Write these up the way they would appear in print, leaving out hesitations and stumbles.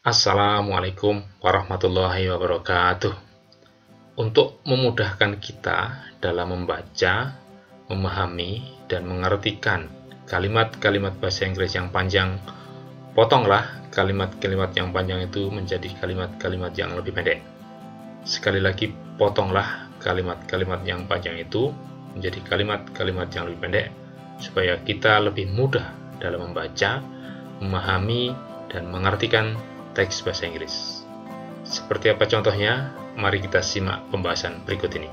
Assalamualaikum warahmatullahi wabarakatuh. Untuk memudahkan kita dalam membaca, memahami, dan mengartikan kalimat-kalimat bahasa Inggris yang panjang, potonglah kalimat-kalimat yang panjang itu menjadi kalimat-kalimat yang lebih pendek. Sekali lagi, potonglah kalimat-kalimat yang panjang itu menjadi kalimat-kalimat yang lebih pendek, supaya kita lebih mudah dalam membaca, memahami, dan mengartikan teks bahasa Inggris. Seperti apa contohnya? Mari kita simak pembahasan berikut ini.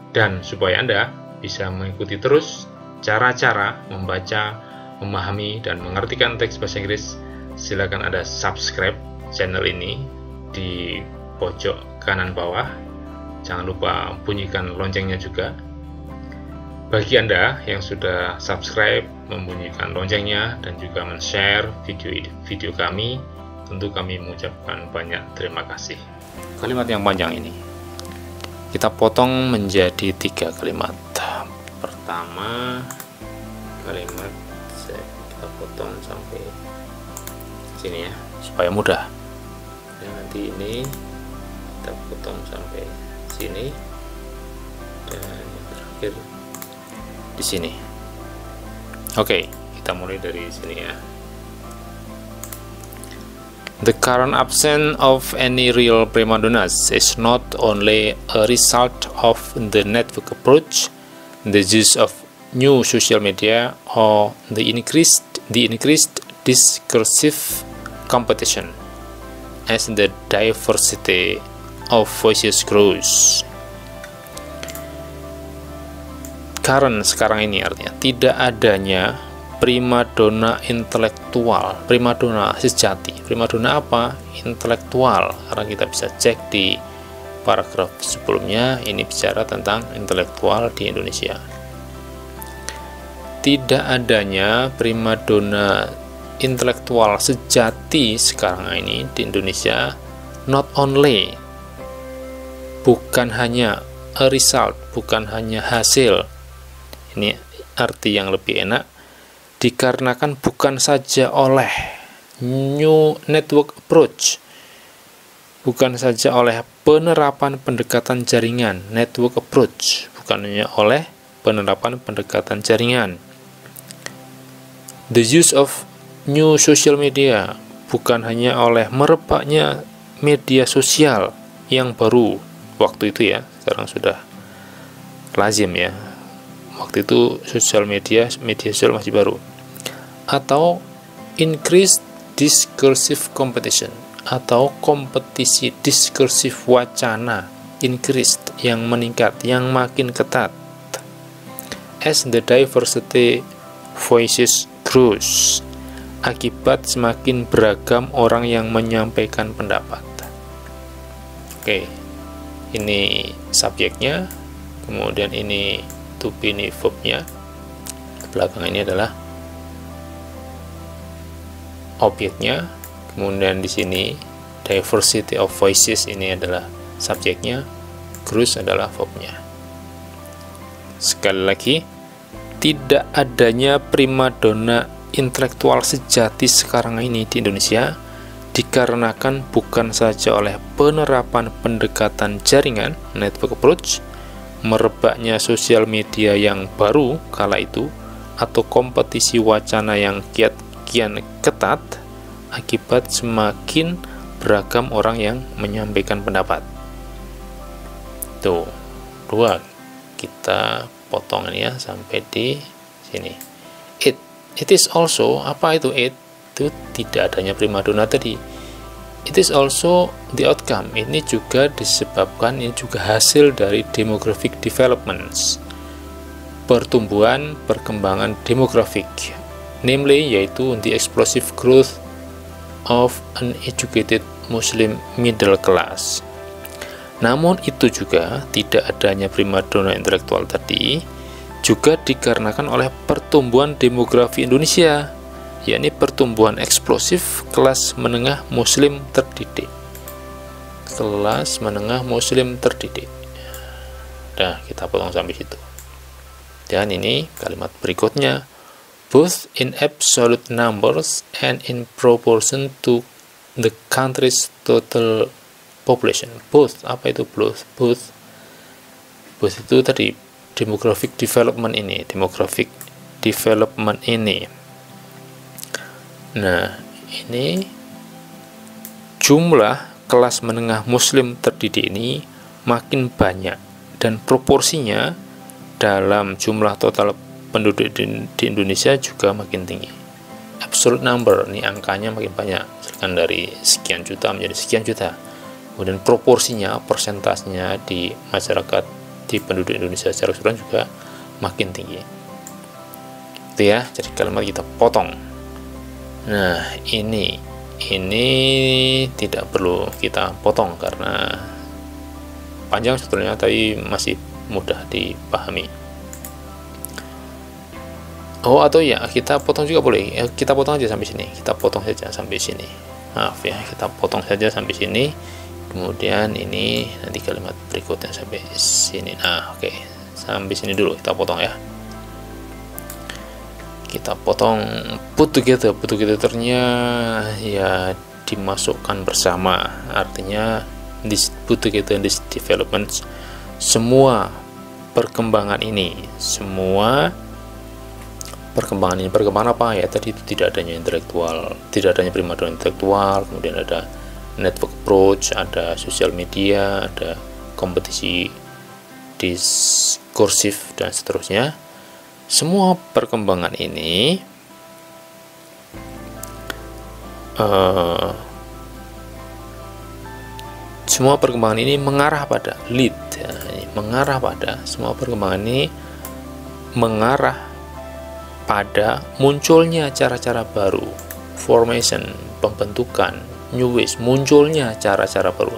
Dan supaya Anda bisa mengikuti terus cara-cara membaca, memahami, dan mengartikan teks bahasa Inggris, silakan Anda subscribe channel ini di pojok kanan bawah. Jangan lupa bunyikan loncengnya juga. Bagi Anda yang sudah subscribe, membunyikan loncengnya, dan juga men-share video kami, tentu kami mengucapkan banyak terima kasih. Kalimat yang panjang ini kita potong menjadi 3 kalimat. Pertama, kalimat kita potong sampai sini ya, supaya mudah. Dan nanti ini kita potong sampai sini, dan yang terakhir di sini. Oke, kita mulai dari sini ya. The current absence of any real prima donnas is not only a result of the network approach, the use of new social media, or the increased discursive competition, as the diversity of voices grows. Current sekarang ini artinya tidak adanya primadona intelektual, primadona sejati. Primadona apa? Intelektual. Karena kita bisa cek di paragraf sebelumnya, ini bicara tentang intelektual di Indonesia. Tidak adanya primadona intelektual sejati sekarang ini di Indonesia, not only, bukan hanya a result, bukan hanya hasil. Ini arti yang lebih enak, dikarenakan bukan saja oleh new network approach, bukan saja oleh penerapan pendekatan jaringan network approach, bukan hanya oleh penerapan pendekatan jaringan. The use of new social media, bukan hanya oleh merebaknya media sosial yang baru waktu itu ya, sekarang sudah lazim ya. Waktu itu media sosial masih baru. Atau increased discursive competition, atau kompetisi diskursif wacana, increased, yang meningkat, yang makin ketat. As the diversity voices grows, akibat semakin beragam orang yang menyampaikan pendapat. Oke, ini subjeknya, kemudian ini to be, ini verbnya, belakang ini adalah objeknya, kemudian di sini diversity of voices ini adalah subjeknya, grows adalah verbnya. Sekali lagi, tidak adanya primadona intelektual sejati sekarang ini di Indonesia dikarenakan bukan saja oleh penerapan pendekatan jaringan network approach, merebaknya sosial media yang baru kala itu, atau kompetisi wacana yang kian ketat akibat semakin beragam orang yang menyampaikan pendapat. Tuh, 2 kita potong ini ya sampai di sini. It is also, apa itu it? Itu tidak adanya primadona tadi. It is also the outcome. Ini juga disebabkan, ini juga hasil dari demographic developments, pertumbuhan perkembangan demografik, namely yaitu the explosive growth of an educated Muslim middle class. Namun itu juga tidak adanya primadona intelektual tadi juga dikarenakan oleh pertumbuhan demografi Indonesia, yakni pertumbuhan eksplosif kelas menengah Muslim terdidik. Kelas menengah Muslim terdidik. Nah, kita potong sampai situ. Dan ini kalimat berikutnya, both in absolute numbers and in proportion to the country's total population. Both, apa itu both? Both itu tadi demographic development ini. Nah, ini jumlah kelas menengah muslim terdidik ini makin banyak, dan proporsinya dalam jumlah total penduduk di Indonesia juga makin tinggi. Absolute number, ini angkanya makin banyak, misalkan dari sekian juta menjadi sekian juta. Kemudian proporsinya, persentasenya di masyarakat, di penduduk Indonesia secara keseluruhan juga makin tinggi. Itu ya, jadi kalimat kita potong. Nah, ini tidak perlu kita potong karena panjang sebetulnya, tapi masih mudah dipahami. Oh, atau ya kita potong juga boleh. Kita potong aja sampai sini. Maaf ya, kita potong saja sampai sini. Kemudian ini nanti kalimat berikutnya sampai sini. Nah, oke. Sampai sini dulu kita potong ya. Kita potong put together-nya ya dimasukkan bersama. Artinya this put together, this development, semua perkembangan ini, perkembangan apa ya? Tadi itu tidak adanya primadona intelektual, kemudian ada network approach, ada sosial media, ada kompetisi diskursif dan seterusnya. Semua perkembangan ini mengarah pada munculnya cara-cara baru, formation, pembentukan, new ways, munculnya cara-cara baru.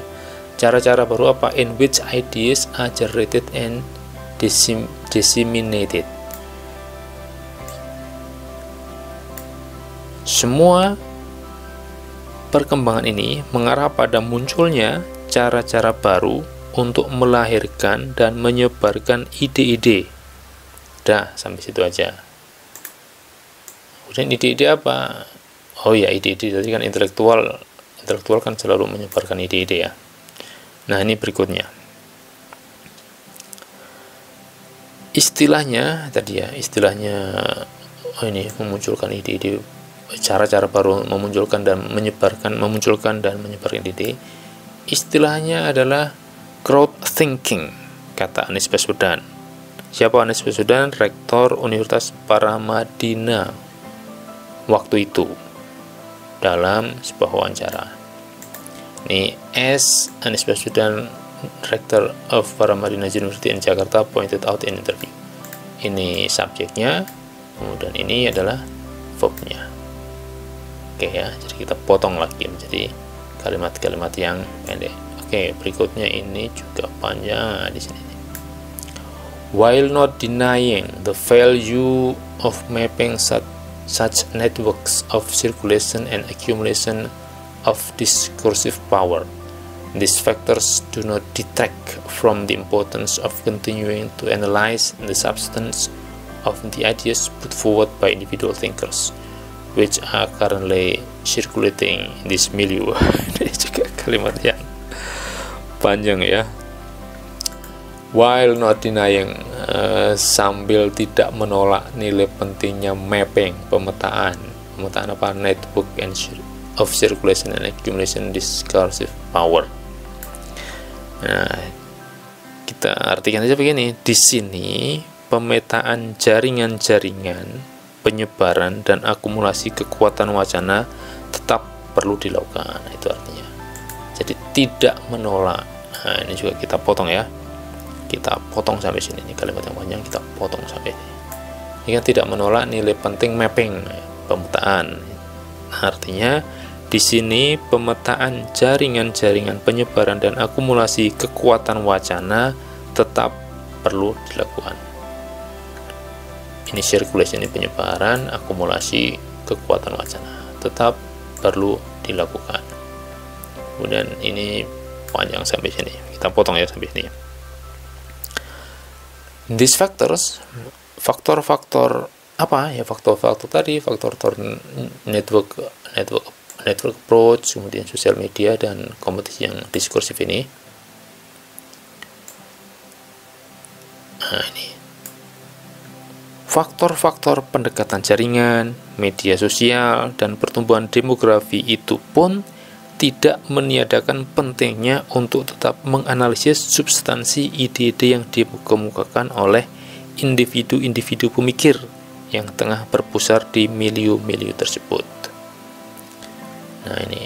Cara-cara baru apa? In which ideas are generated and disseminated. Semua perkembangan ini mengarah pada munculnya cara-cara baru untuk melahirkan dan menyebarkan ide-ide. Dah, sampai situ aja. Kemudian ide-ide apa? Oh ya, ide-ide tadi kan intelektual kan selalu menyebarkan ide-ide ya. Nah, ini berikutnya. Istilahnya ini memunculkan ide-ide, cara-cara baru memunculkan dan menyebarkan ide. Istilahnya adalah crowd thinking, kata Anies Baswedan. Siapa Anies Baswedan? Rektor Universitas Paramadina waktu itu dalam sebuah wawancara. Ini Anies Baswedan, Rector of Paramadina University in Jakarta, pointed out in interview. Ini subjeknya, kemudian ini adalah verbnya. Oke ya, jadi kita potong lagi menjadi kalimat-kalimat yang pendek. Oke, berikutnya ini juga panjang di sini. While not denying the value of mapping such networks of circulation and accumulation of discursive power, these factors do not detract from the importance of continuing to analyze the substance of the ideas put forward by individual thinkers, which are currently circulating in this milieu. Ini juga kalimat yang panjang ya. While not denying, sambil tidak menolak nilai pentingnya mapping, pemetaan apa? Network of circulation and accumulation discursive power. Nah, kita artikan saja begini. Di sini pemetaan jaringan-jaringan penyebaran dan akumulasi kekuatan wacana tetap perlu dilakukan. Itu artinya. Jadi tidak menolak. Nah, ini juga kita potong ya. Kita potong sampai sini. Ini kalimat yang panjang, kita potong sampai sini. Ini kan tidak menolak nilai penting mapping, pemetaan. Artinya di sini pemetaan jaringan-jaringan penyebaran dan akumulasi kekuatan wacana tetap perlu dilakukan. Ini circulation, ini penyebaran, akumulasi kekuatan wacana tetap perlu dilakukan. Kemudian ini panjang sampai sini, kita potong ya sampai sini. These factors, faktor-faktor apa ya? Faktor-faktor tadi, faktor network network approach, kemudian sosial media, dan kompetisi yang diskursif ini. Nah, ini faktor-faktor pendekatan jaringan, media sosial, dan pertumbuhan demografi itu pun tidak meniadakan pentingnya untuk tetap menganalisis substansi ide-ide yang dikemukakan oleh individu-individu pemikir yang tengah berpusar di milieu-milieu tersebut. Nah, ini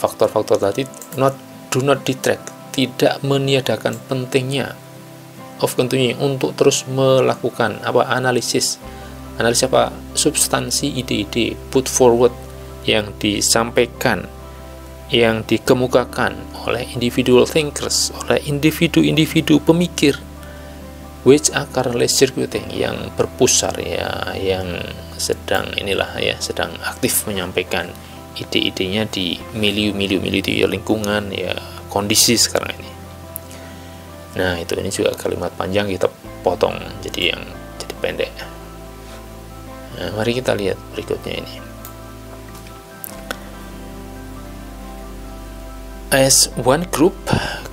faktor-faktor tadi do not detract, tidak meniadakan pentingnya of continuing untuk terus melakukan analisis substansi ide-ide put forward yang disampaikan, yang dikemukakan oleh individual thinkers, oleh individu-individu pemikir, which are currently circulating, yang berpusar ya, yang sedang sedang aktif menyampaikan ide-idenya di milieu lingkungan ya, kondisi sekarang ini. Nah, ini juga kalimat panjang kita potong jadi pendek. Nah, mari kita lihat berikutnya ini. As one group,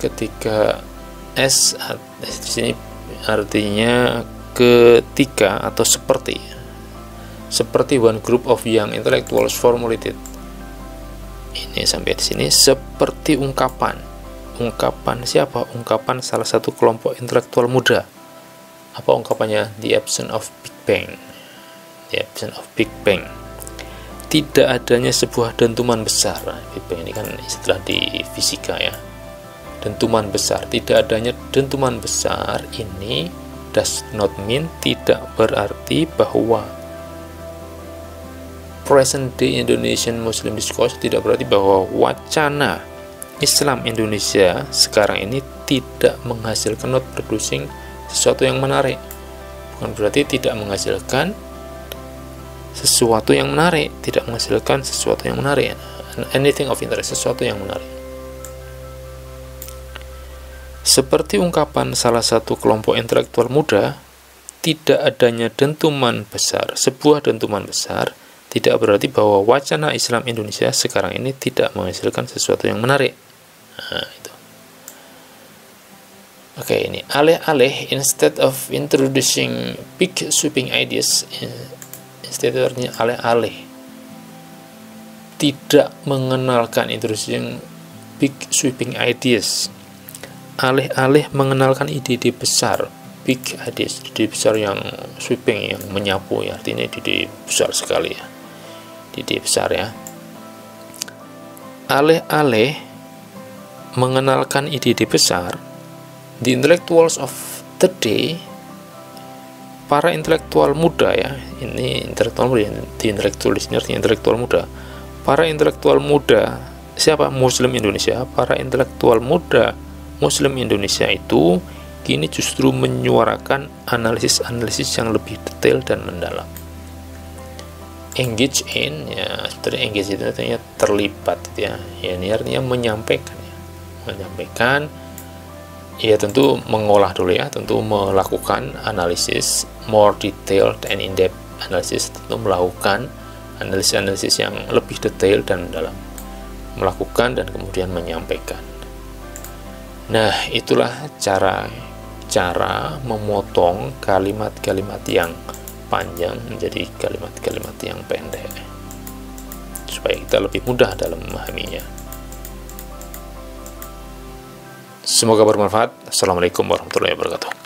ketika as di sini artinya ketika atau seperti one group of young intellectuals formulated. Ini sampai di sini seperti ungkapan siapa? Ungkapan salah satu kelompok intelektual muda. Apa ungkapannya? The absence of Big Bang. Tidak adanya sebuah dentuman besar. Big Bang ini kan istilah di fisika ya. Dentuman besar. Tidak adanya dentuman besar ini does not mean, tidak berarti bahwa present day Indonesian Muslim discourse, tidak berarti bahwa wacana Islam Indonesia sekarang ini tidak menghasilkan, not producing sesuatu yang menarik. Bukan berarti tidak menghasilkan sesuatu yang menarik, anything of interest, sesuatu yang menarik. Seperti ungkapan salah satu kelompok intelektual muda, tidak adanya sebuah dentuman besar, tidak berarti bahwa wacana Islam Indonesia sekarang ini tidak menghasilkan sesuatu yang menarik. Nah, itu. Oke, ini alih-alih, instead of introducing big sweeping ideas, instead artinya alih-alih, tidak mengenalkan introducing big sweeping ideas, alih-alih mengenalkan ide-ide besar, big ideas, ide besar yang sweeping, yang menyapu ya, artinya ide besar sekali ya, ide besar ya. Alih-alih mengenalkan ide-ide besar, the intellectuals of the day, para intelektual muda ya, ini intelektual muda, di intelektual di sini artinya intelektual muda. Para intelektual muda siapa? Muslim Indonesia. Para intelektual muda Muslim Indonesia itu kini justru menyuarakan analisis-analisis yang lebih detail dan mendalam. Engage in ya, sebenarnya engage itu artinya terlibat ya. Ya, ini artinya menyampaikan ya. Menyampaikan ya, tentu mengolah dulu ya, tentu melakukan analisis more detailed and in-depth analisis, tentu melakukan analisis yang lebih detail dan mendalam, melakukan dan kemudian menyampaikan. Nah, itulah cara memotong kalimat-kalimat yang panjang menjadi kalimat-kalimat yang pendek supaya kita lebih mudah dalam memahaminya. Semoga bermanfaat. Assalamualaikum warahmatullahi wabarakatuh.